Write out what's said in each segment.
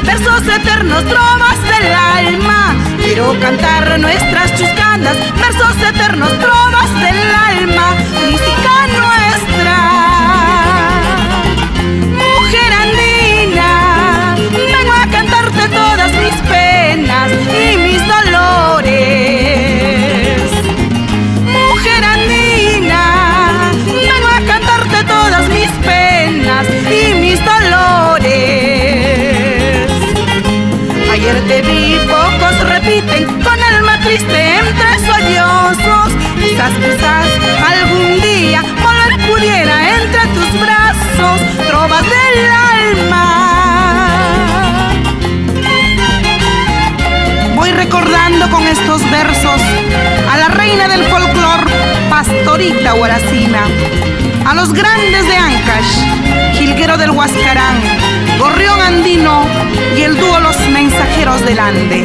versos eternos, trovas del alma. Quiero cantar nuestras chuscanas, versos eternos, trovas del alma, música nuestra. Mujer andina, vengo a cantarte todas mis penas y mis dolores. Mujer andina, vengo a cantarte todas mis penas y mis dolores. Ayer te vi, pocos repiten con alma triste entre sollozos. Quizás algún día volver pudiera entre tus brazos, trovas del alma. Voy recordando con estos versos a la reina del folclor, Pastorita Guaracina, a los grandes de Ancash, Jilguero del Huascarán, Gorrión Andino y el dúo Los Mensajeros del Ande.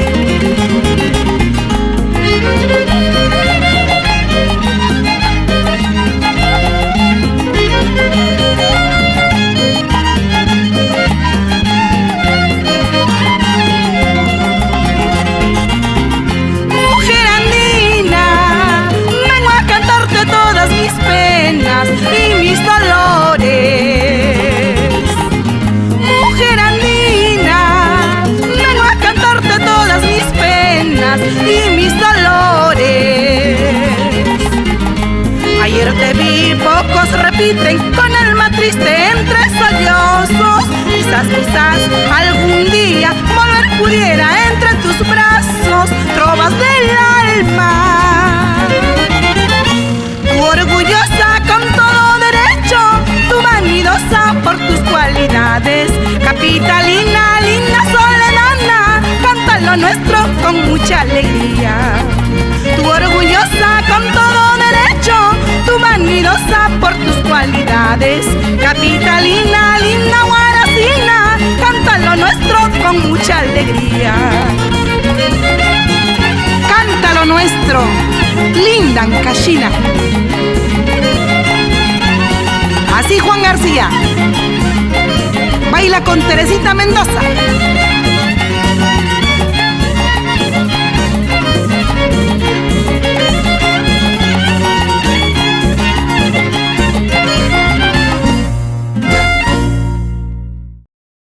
Mujer andina, vengo a cantarte todas mis penas y mis dolores. Mujer andina, vengo a cantarte todas mis penas y mis dolores. Ayer te vi, pocos repiten con alma triste entre sollozos. Quizás algún día volver pudiera entre tus brazos, trovas del alma. Tu orgullosa con todo derecho, tu vanidosa por tus cualidades, capitalina, linda soledad, canta lo nuestro con mucha alegría. Tu orgullosa con todo derecho, tu vanidosa por tus cualidades, capitalina, linda guaracina, canta lo nuestro con mucha alegría. Canta lo nuestro, linda Ancashina. Así Juan García baila con Teresita Mendoza.